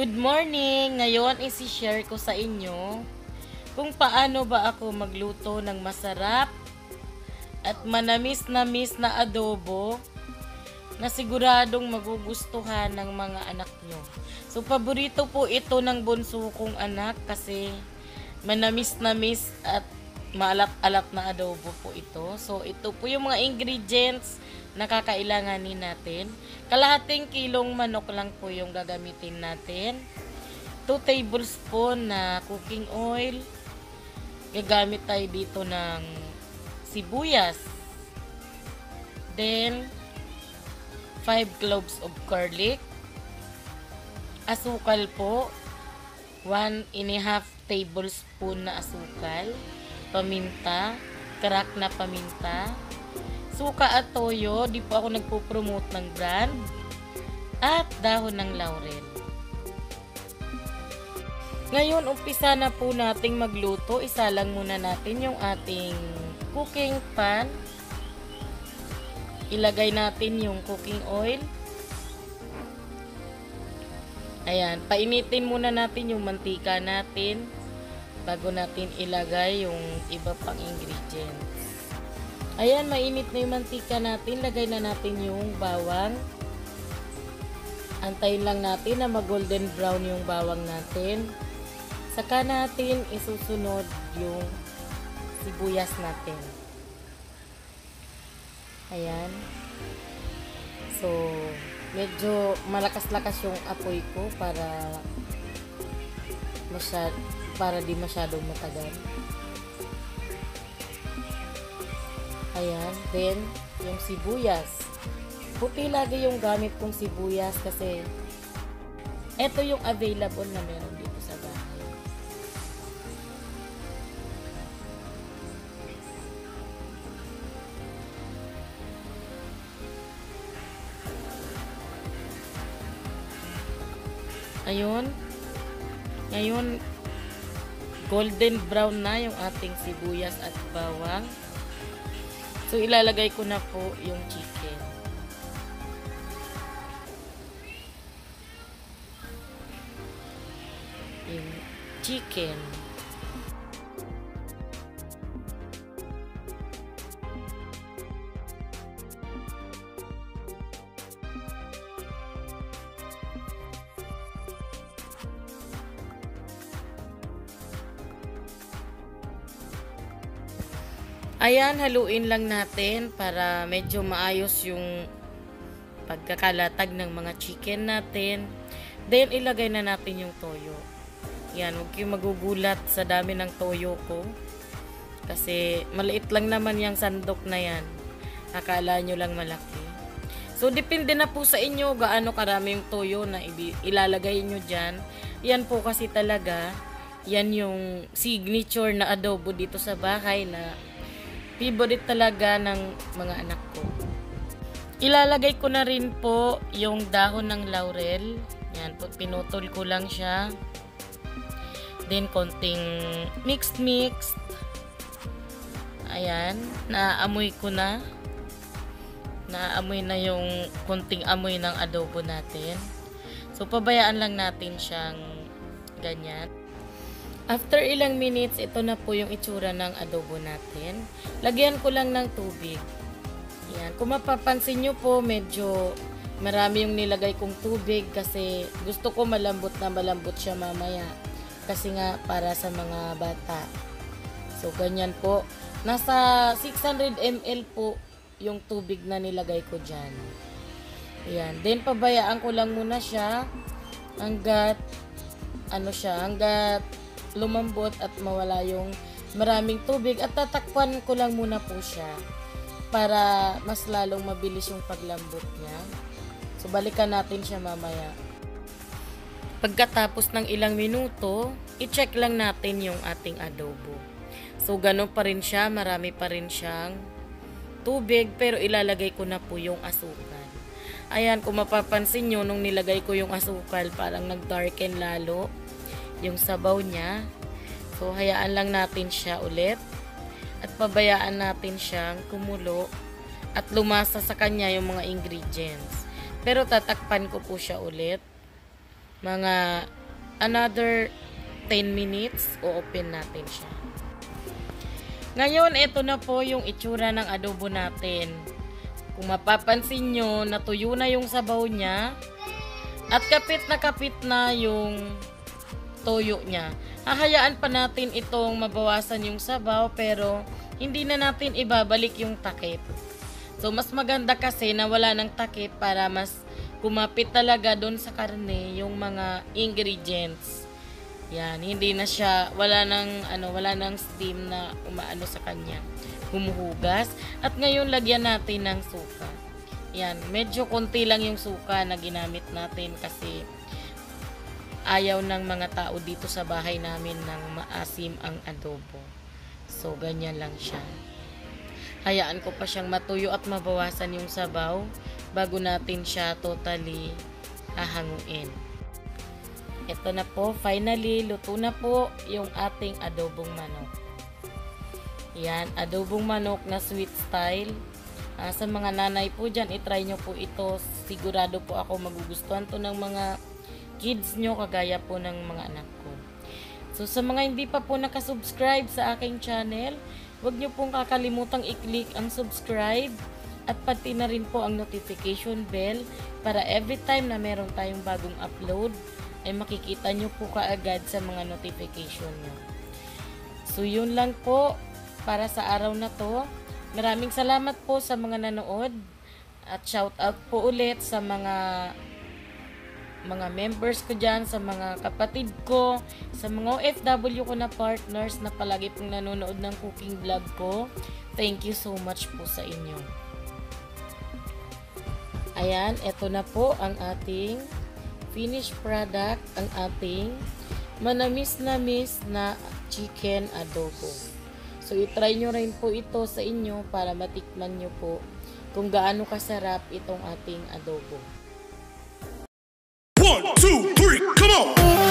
Good morning! Ngayon isi-share ko sa inyo kung paano ba ako magluto ng masarap at manamis-namis na adobo na siguradong magugustuhan ng mga anak nyo. So, paborito po ito ng bunso kong anak kasi manamis-namis at maalat-alat na adobo po ito. So, ito po yung mga ingredients na kakailanganin natin. Kalahating kilong manok lang po yung gagamitin natin. 2 tablespoon na cooking oil. Gagamit tayo dito ng sibuyas. Then, 5 cloves of garlic. Asukal po. 1.5 tablespoon na asukal. Paminta. Crack na paminta. Suka at toyo, di po ako nagpo-promote ng brand, at dahon ng laurel. Ngayon, umpisa na po nating magluto. Isa lang muna natin yung ating cooking pan. Ilagay natin yung cooking oil. Ayan, painitin muna natin yung mantika natin bago natin ilagay yung iba pang ingredients. Ayan, mainit na yung mantika natin. Lagay na natin yung bawang. Antayin lang natin na mag-golden brown yung bawang natin. Saka natin isusunod yung sibuyas natin. Ayan. So, medyo malakas-lakas yung apoy ko para di masyadong matagal. Ayan, then yung sibuyas. Puti lagi yung gamit kong sibuyas kasi ito yung available na meron dito sa bahay. Ayun. Ngayon, golden brown na yung ating sibuyas at bawang. So, ilalagay ko na po yung chicken. Yung chicken. Ayan, haluin lang natin para medyo maayos yung pagkakalatag ng mga chicken natin. Then, ilagay na natin yung toyo. Yan, huwag kayong magugulat sa dami ng toyo ko. Kasi, maliit lang naman yung sandok na yan. Akala nyo lang malaki. So, depende na po sa inyo gaano karami yung toyo na ilalagay nyo dyan. Yan po kasi talaga, yan yung signature na adobo dito sa bahay na favorite talaga ng mga anak ko. Ilalagay ko na rin po yung dahon ng laurel. Yan po, pinutol ko lang siya. Then, konting mixed. Ayan, naaamoy ko na. Naaamoy na yung konting amoy ng adobo natin. So, pabayaan lang natin siyang ganyan. After ilang minutes, ito na po yung itsura ng adobo natin. Lagyan ko lang ng tubig. Yan. Kung mapapansin nyo po, medyo marami yung nilagay kong tubig kasi gusto ko malambot siya mamaya. Kasi nga para sa mga bata. So, ganyan po. Nasa 600 ml po yung tubig na nilagay ko dyan. Yan. Then, pabayaan ko lang muna siya hanggat lumambot at mawala yung maraming tubig at tatakpan ko lang muna po siya para mas lalong mabilis yung paglambot niya. So, balikan natin siya mamaya. Pagkatapos ng ilang minuto, i-check lang natin yung ating adobo. So, ganun pa rin siya, marami pa rin siyang tubig, pero ilalagay ko na po yung asukal. Ayan, kung mapapansin nyo, nung nilagay ko yung asukal, parang nag-darken lalo yung sabaw niya. So, hayaan lang natin siya ulit at pabayaan natin siyang kumulo at lumasa sa kanya yung mga ingredients. Pero tatakpan ko po siya ulit mga another 10 minutes, o-open natin siya. Ngayon, ito na po yung itsura ng adobo natin. Kung mapapansin nyo, natuyo na yung sabaw niya at kapit na yung toyo niya. Hahayaan pa natin itong mabawasan yung sabaw pero hindi na natin ibabalik yung takip. So, mas maganda kasi na wala ng takip para mas kumapit talaga doon sa karne yung mga ingredients. Yan, hindi na siya, wala nang steam na umaano sa kanya. Humuhugas. At ngayon, lagyan natin ng suka. Yan, medyo konti lang yung suka na ginamit natin kasi ayaw ng mga tao dito sa bahay namin ng maasim ang adobo. So, ganyan lang siya. Hayaan ko pa siyang matuyo at mabawasan yung sabaw bago natin siya totally hahanguin. Ito na po, finally, luto na po yung ating adobong manok. Yan, adobong manok na sweet style. Sa mga nanay po dyan, itry nyo po ito. Sigurado po ako magugustuhan to ng mga kids nyo, kagaya po ng mga anak ko. So, sa mga hindi pa po nakasubscribe sa aking channel, huwag nyo pong kakalimutang i-click ang subscribe at pati na rin po ang notification bell para every time na meron tayong bagong upload, ay makikita nyo po kaagad sa mga notification nyo. So, yun lang po para sa araw na to. Maraming salamat po sa mga nanood at shout out po ulit sa mga members ko dyan, sa mga kapatid ko, sa mga OFW ko na partners na palagi pong nanonood ng cooking vlog ko. Thank you so much po sa inyo. Ayan, eto na po ang ating finished product, ang ating manamis-namis na chicken adobo. So, itry nyo rin po ito sa inyo para matikman nyo po kung gaano kasarap itong ating adobo. 1, 2, 3, come on!